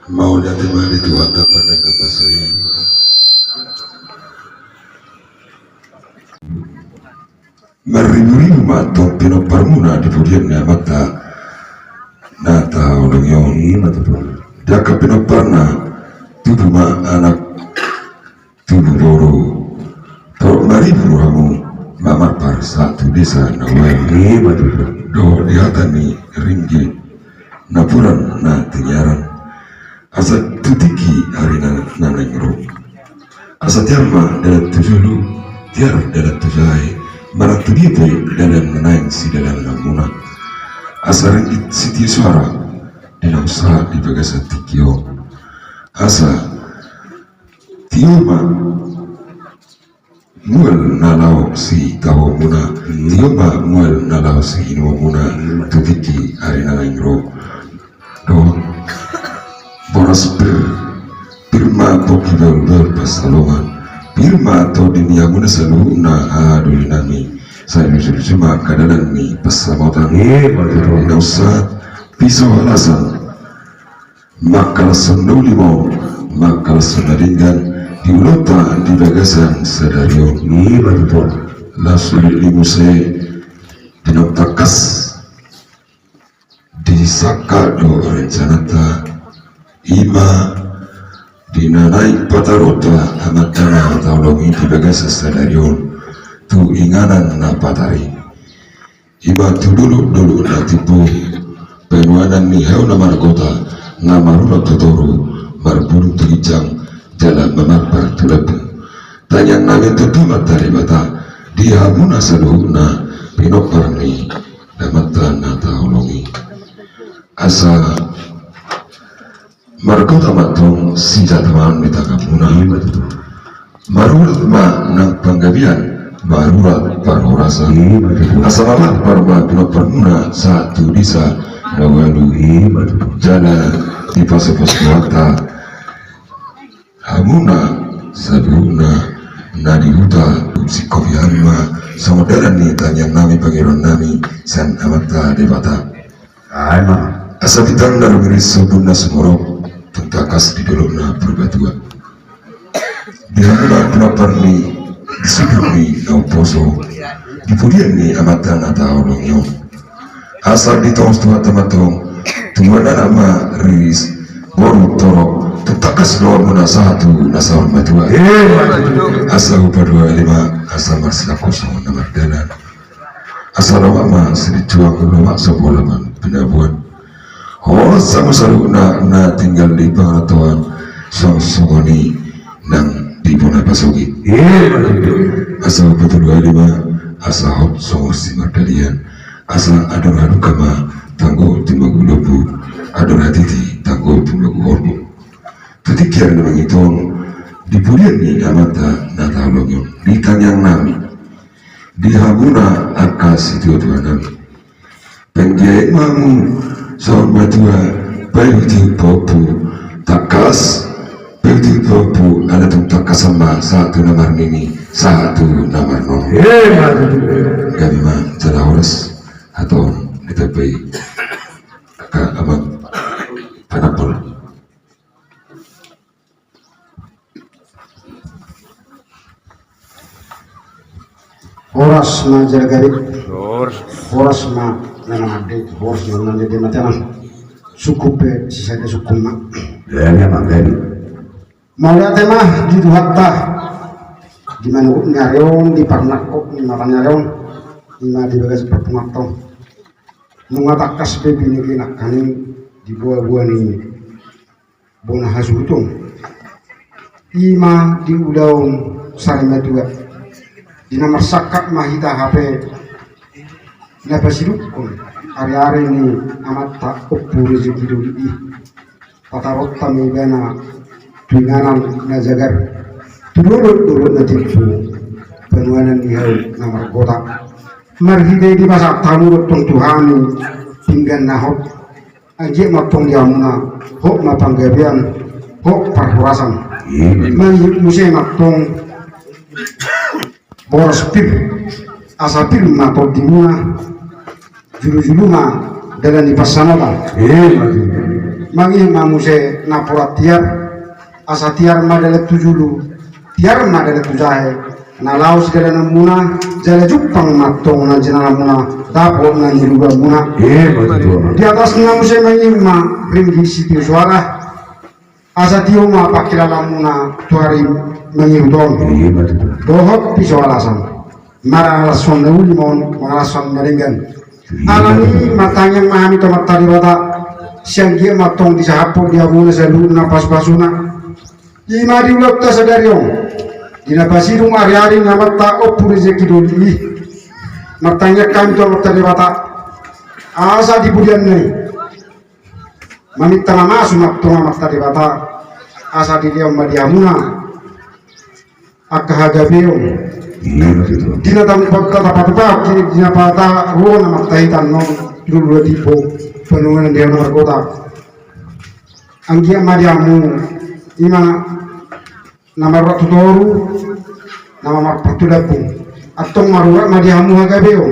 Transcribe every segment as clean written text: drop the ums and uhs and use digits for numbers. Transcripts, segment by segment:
mau dati mali tuwata pada kapasay maribu-ribu matong pinoparmuna di pudian na mata nata olong yoni dia ka pinoparna tubuh ma anak tubuh boro torok maribu hamu mamapar satu desa nawali do dihatani ringgit napuran na tinyaran asa tutiki hari nanengro asa tiarma dalam tujulu tiar dalam tujai marak tudipe dalam nanang si dalam namuna asa ringgit siti suara dalam usaha di bagasa tikio asa tioma mual nalau si tahu muna tioma mual nalau si ino muna tutiki hari nanengro do boras pirma poki bel pasalongan pirma to dunia muna selalu na aduli nami saya cuma kadalan ni pasamotan na usah pisau alasan makal senduli mau makal sendaringan diulota di bagasan sadario ni betul lasul limuse dinoptakas disaka do rencanata ima dinanai patarota amatana taulongi di bagasa stadion tu inganan na patari ima tu dulu na tipu penuanan ni hau na margota na maruna totoro marburu tulijang jalan memapar tulapu tanyang namin tetu matari bata dia muna saluhuna pinopar ni damatan na taulongi asa margota matong si jataman mitaka punah marurat ma nang panggabian marurat parhorasa asalamat parma pinopar muna satu desa nawalu jana di pas-pas mata hamuna sabuna nadi huta si kopian ma saudara ni tanya nami pangeran nami san amata debata asa ditandar miris sabuna semorok tentakas di dolona perbatua dia mula penopar ni disebut ni nau poso di pudian ni amatan atau longyo asal ditong tua tematong tumana nama riris boru torok tentakas luar muna satu nasar matua asal upadua lima asal marsila kosong nama dalan asal lama sedituang ulama sebolaman penabuan oh sama saluna na tinggal di pengetahuan songoni nang di puna pasogi asal betul lima asal hot songor si madalian asal ador kama tanggo timagu lobu ador hatiti tanggo timagu hormo tutikir na mangitong di pulian ni amata na taulong di tanyang nami di hamuna akas itu tuanan pengjai mamu soal matua peuti popu takas peuti popu ada tung takas sama satu nomor nini satu nomor nom kami mah cara horas atau ditepi kakak abang panapol horas na jaragarik horas na nanamade horas na nanade matana sukupe sisade sukuma ya magari maulia tema di duhatta di mana nyareon di parnakok di mata nyareon di mana di bagas perpumatong mengatakas bebi ni nak kanin di buah-buah ni bona hasutung ima di udaun sarimatua di nomor sakak mahita HP napasidukun hari-hari ini amat tak upu rezeki dudi tatarot tami bena tunganan najagar turut na tipu penuanan dihau nomor kota marhide di masa tamu rotong tuhani pinggan nahok anjik matong yamuna hok mapanggabian hok parhurasan musim matong boros pir asapir mato dimuna julu-julu ma dalam di pasanola mangi mamuse napura tiar asa tiar madale tujulu tiar madale tujahe na laos gala namuna jala jupang matong na jana namuna dapo na niruga muna di atas mamuse mangi ma ringi siti suara asa tiyo ma pakilala muna tuari mangi udon dohok piso alasan mara alasan na ulimon alasan maringan alani matanya mahami tomat tadi bata siang dia matong di sahapo dia muna sa luna pas-pasuna ima di ulok ta sadariong dina basirung ari-ari na mata opu rezeki doli matanya kami tomat tadi bata asa di budian nai mamita nama sumak tonga mata di bata asa di dia madiamuna akahagabeong dina tam kata patupa dina pata ruo na matahitan no dulu tipo penuhan dia nomor kota anggia madiamu ima nama ratu toru nama marpatu dapung atau marura madiamu hagabeo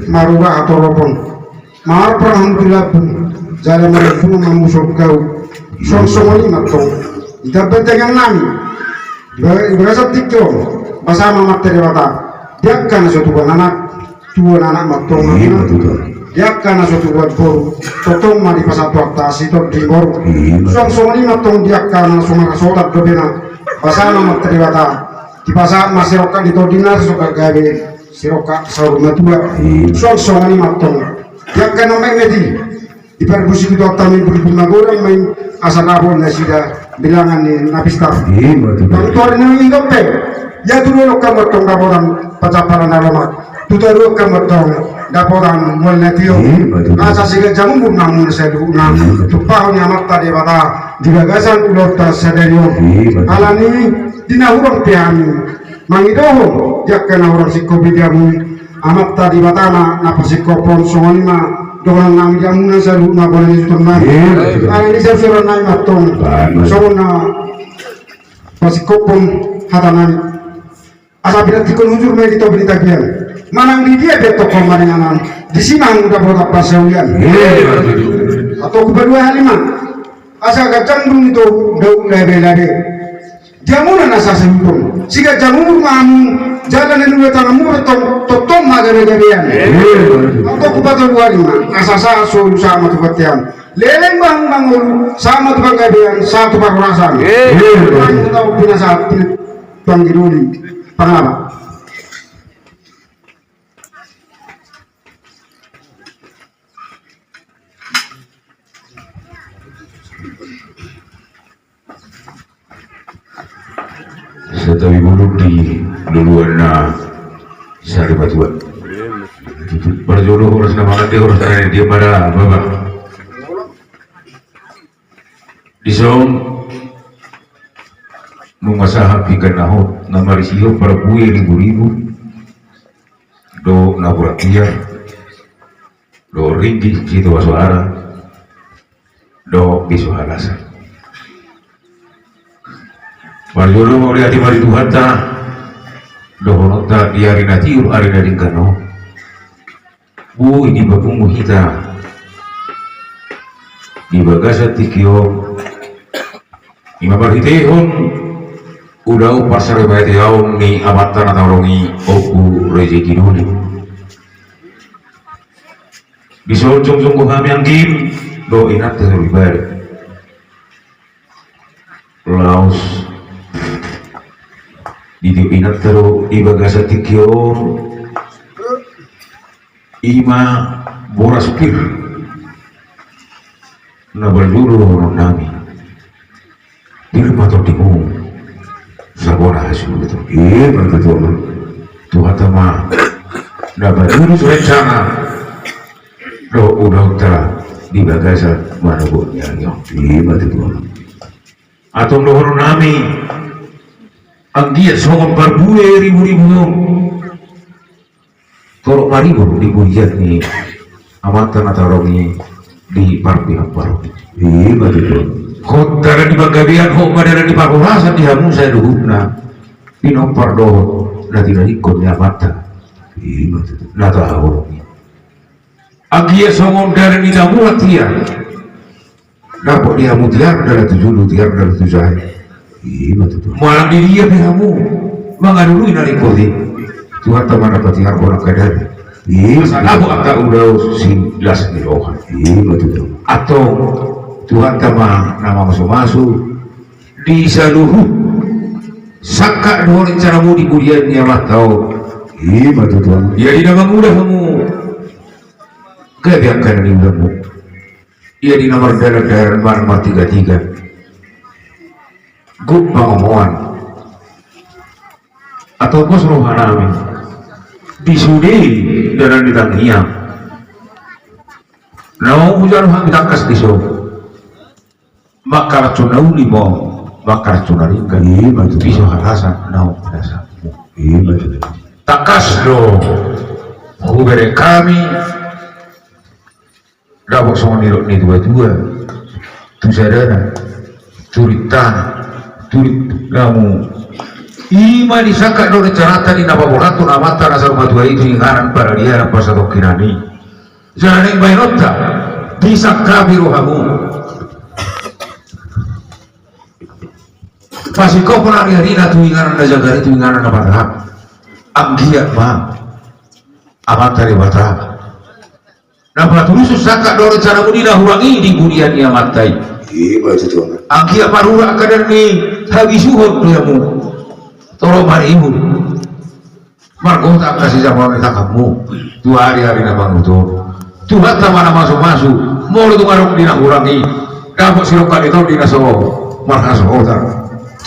marura atau ropon mar alhamdulillah jalan merefunu mamusok kau song-song lima tong dapat dengan nami berasa tikyo bersama materi wata dia kan suatu anak matong dia kan suatu buat boru totong mari pasat waktu sitor di boru song-song lima tong dia kan sumara sodat dobena bersama materi wata di pasar masih roka di dinar suka gawe siroka sahur matua song-song lima tong dia kan namanya medi di perbusi itu kami berbunga goreng main asal abon nasida bilangan ni napistar doktor ni dope ya dulu kamu tong daporan pacaparan alamat tuh kamu tong daporan mulnetio asa siga jamu namun sedu nam tupah ni amat tadi bata digagasan ulur tersedario alani dina hurang piami mangidoho jakkan orang psikobidiamu amat tadi bata na psikopon sonima dengan nama jamu nasaru na boleh dituna ini saya suruh naik matong soalnya masih kopong hatanan asa bila tikun hujur mai dito berita kian manang di dia toko maringanan di sini udah buat apa sewian atau kedua haliman asa gacang itu daun lebe jamu na nasa sempurna siga jamu mamu jalan yang tanamu totong magare-garean atau kubato luarima asasa solu sama tupatian leleng bang mangulu sama tukang gabean satu parurasan orang tahu punya saat bang diruli pangapa Setawi buruk di duluan na sari batuan berjodoh urus nama dia urus dia pada bapak disong mengasah ikan nahot nama risio para buih ribu-ribu do naburatia do ringgi situ wasuara do bisu halasan Marjono mau lihat mari Tuhan ta dohono ta diari natiur ari nadingkano bu ini babungu hita di bagasa tikio ima barhitehon udau pasar baiteon ni amatan atarongi oku rezeki duli bisa ujung-ujung kami angkim do inat terlibat laos Didio inat tero ibagasa tikyo ima boras pir na balduro nami dirmato timu sabora hasil itu berketua Tuhan tama na balduro rencana do udah utara di bagasa mana buatnya berketua atau dohor nami ang dia songon barbuye ribu-ribu torok maribu di bujat ni amatan atarongi di parpinang paru betul kota di bagabian ho madara di pakuhasa di hamu saya duhubna pinompar dohot na tidak ikut ni amatan betul na tahu ang dia songon dari ni damuat dia dapat dia mutiar adalah tujuh tiar adalah tujuh hari. Iya betul. Malam di dia kamu mengadului dari kodi. Tuhan teman dapat tiar orang kadar. Iya. Aku akan udah silas di lokan. Iya betul. Atau Tuhan teman nama masuk di seluruh saka dua cara mu di kuliah ni amat tahu. Iya betul. Ya di nama mudah kamu. Kebiarkan ini kamu. Ia di nomor daerah barang 33 Gup Pangomoan atau bos rohanami disudi dan ditangnya nau hujan hang takas diso maka racunau limo maka racunari kali batu diso halasan nau dasar takas do hubere kami dapat sama nilok ni dua-dua tu sadara cerita turit kamu ima disangka do cerita di nama boratu nama tanah saruma dua itu ingaran para dia apa satu kirani jangan yang bainota bisa kabiru kamu pasti kau pernah hari tu ingaran dah jaga itu ingaran apa dah anggiat mah amat dari bata. Nah, tulis saka do cara mudi hurangi di bunian dia matai. Iya betul. Angki apa rura kadar ni habis suhut diamu. Tolong marimu. Margo tak kasih zaman kita kamu. 2 hari nama itu. Tuhan tak mana masuk. Mau tu marung dina hurangi. Dapat silokan itu dina so. Markas otak.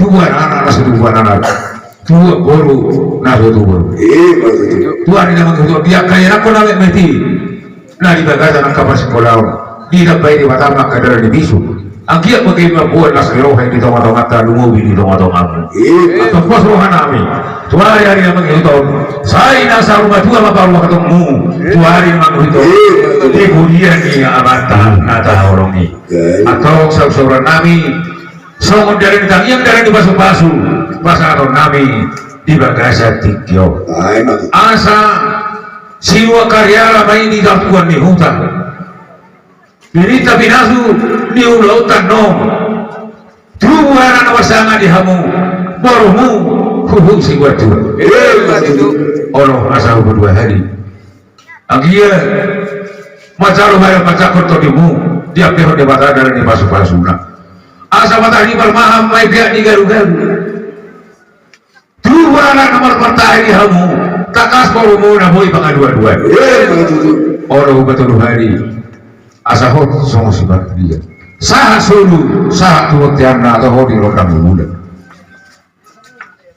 Tuhan anak nasi tuhan anak. Tuhan baru nasi tuhan. Iya betul. Tuhan ini nama itu dia kaya aku nak mati. Nah di bagasan ang kapal sekolah di dapat di batama kadar di bisu ang kiat bagaimana buat nas rohay di tong-tong at lumubi di tong-tong amu atau pos rohan nami tuari hari namang itu saya nasa rumah tua maparu ketemu tuari namang itu di budian ni abatan nata orang ni atau sauran nami songon dari yang dari di basu-basu pasar nami di bagasan tikyo asa siwa karya main di dapuan ni hutan birita binasu ni ulautan nom tubuhan anak wasanga di hamu borumu huhu siwa tu Allah asal berdua hari agia macaru hayal macakor todimu dia pihak di batara dan di pasu-pasuna asa matahari bermaham mai biak di garu-garu tubuhan anak nomor pertahari hamu takas baru na boy pangadu-aduan. Orang betul hari asahot sama sibat dia. Saha sulu saha tuwag tiarna atau di lokam mula.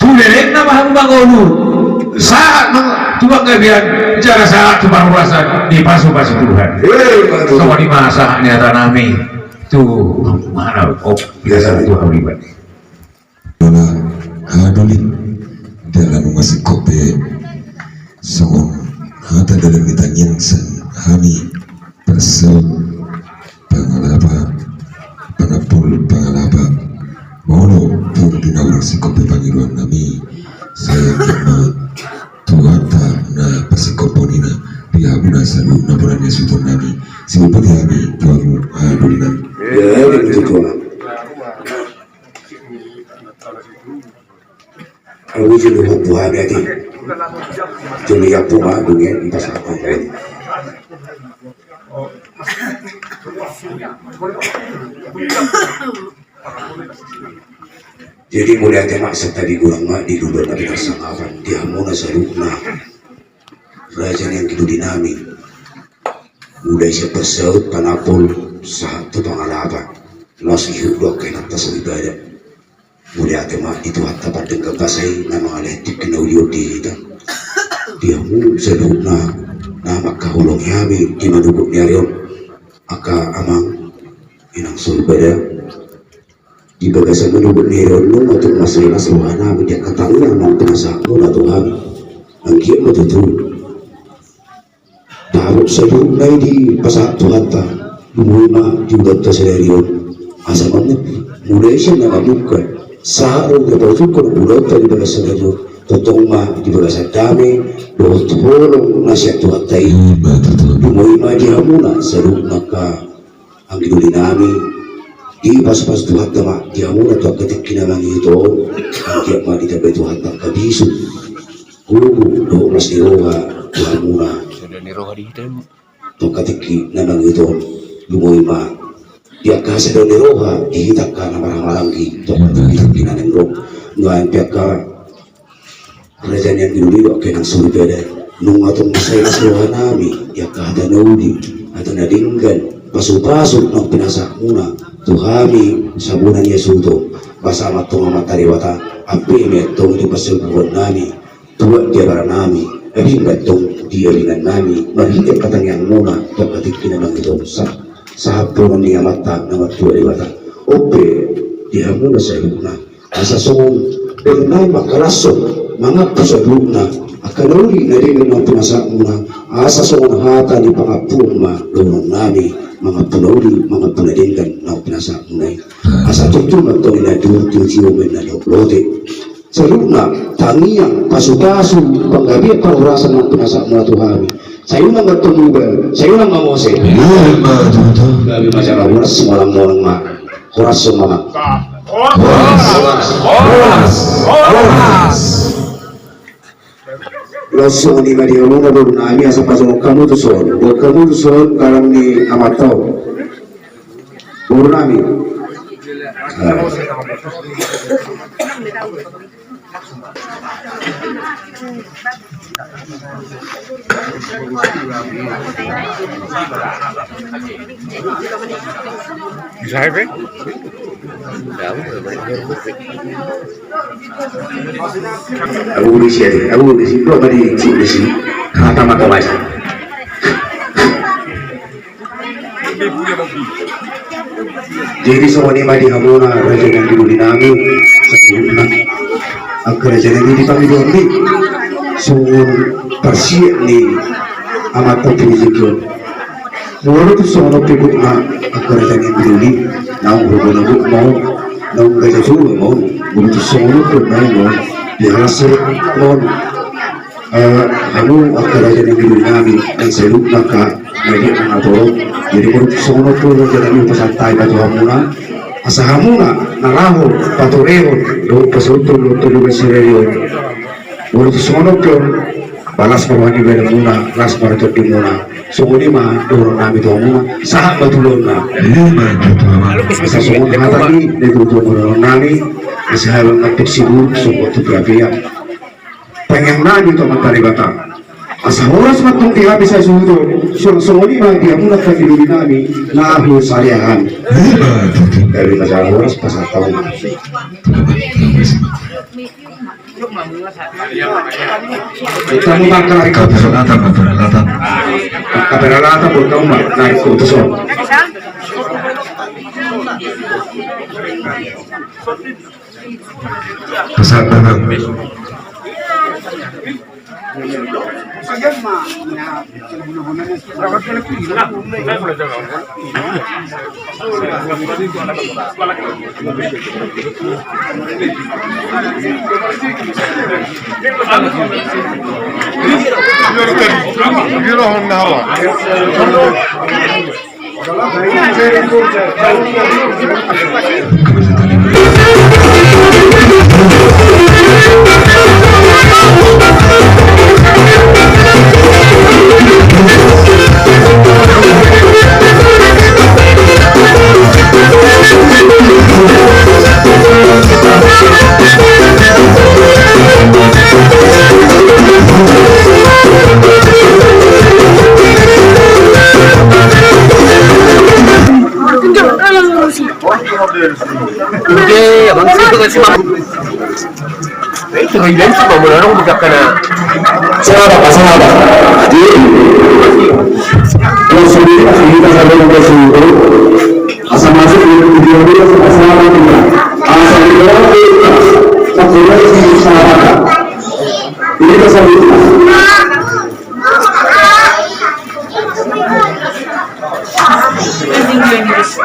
Tulelek na mahang bangolu. Saha tuwag ngabian jara saha tuwag rasa di pasu-pasu Tuhan. Sama di masa niata nami tu mana biasa itu halibat. Dona hadolik dalam masih kopi. Songon hata dalam ditanyang san kami persel pangalaba pangapul pangalaba mono pun dinawar si kopi pangiruan nami saya kena tuata na pasikoponina pihabuna salu na poranya sutun nami sibupati kami tuamu hadulinan ya betul aku jadi hubungan lagi jadi yang tua dunia di pasar ini jadi mulai tema serta digurang di dulu nabi kasangawan dia muna sarukna raja yang hidup dinami mulai siapa saut panapol saat tu pangalaba masih hidup kena tas ibadah mulai tema itu hatta pada kebasai nama aletik kena uliot di kita dia mu sarukna nama kahulong yami di madugok niarion aka amang inang sulbada di bagasan menubuk niarion nung atau masalah suhana dia katanya nang penasakno na Tuhan ang kiyo matutul darot sarukna di pasak Tuhan ta lumulma juga ta sararion asa man mulai siya nakamukan sa araw na pagtukon ulat ta di bagasan na totong ma di bagasan dami doon tulong na siya Tuhan tayo lumoy ma di hamuna sarukna ka ang giduli namin di pas-pas Tuhan tama dia muna to ketik kinamang ito ang kiyak ma di tabi Tuhan tak kabisu kubu do mas di roha Tuhan muna to ketik kinamang ito lumoy ma dia kasi do ni roha dihitak ka na marang-marang to ketik kinamang roh nuan piyak ka kerajaan yang dulu ke nang suri beda nung atong masay na roha nami ya ka ada naudi atau nadinggan pasupasok ng pinasak muna tuhami sa bulan Yesu to basama itong matariwata ang pime itong ipasubuhan nami tuwa dia para nami abing itong dialingan nami marhigit katangyang muna pagkatik kinamang ito sa hapunan niya mata ng matariwata ope diha muna sa iluna asa song pernay makalasok mga pasaluna akanuli na rin ng pinasak muna asa song hata ni pangapuma lunong nami mga punori, mga punadinggan na pinasa munay. Asa tutulad ito na tiyo-tiyo-tiyo na lote. Sa luna, tangiyang pasu-pasu, panggabi at pangurasan ng pinasa muna tuhami. Sa iyo nang matumugal, sa iyo nang mamose. Gabi masyara, oras sumalang mo ng mga oras sumama. Oras! Loso ni Maria Luna Brunami asa pasok kamu tuson kalam ni amatau Brunami Aku di sini, belum di sini, mata-mata baca. Jadi semua ni madi hamuna raja yang dulu dinami sebelumnya. Kerajaan ini dipanggil Dondi, semua persiap ni amat terpilih. Walau tu semua pekut na kerajaan yang dulu, nau berbuat mau, nau kerja juga mau, begitu semua tu mau. Dihasil non anu kerajaan yang dulu nami dan seluk maka media mengatur jadi menurut semua pun jadi pesantai batu hamuna asa hamuna naraho patoreo do pesutul do beserio menurut semua pun balas perwani bermuna ras paratok dimuna sungguh mah do nami do hamuna sah batulona asa semua hatani de do nami Isahalang atik sibuk sungguh tu berabia pengen nani to mataribata asa oras matong tiha bisa sudo sungguh mah dia muna kagili nami nahu sariahan dari masalah oras pasal tahun kita mengangkat kaperalatan berkembang naik ke utusan Kesadaran Hindi, abang sito kasi itu ngayon sa mamularong magkaka na Sahabat, jadi kalau sudah kita sampai ke situ, asal masuk di video dia asal kita, asal kita sampai ke sahabat. Ini kesabaran. English.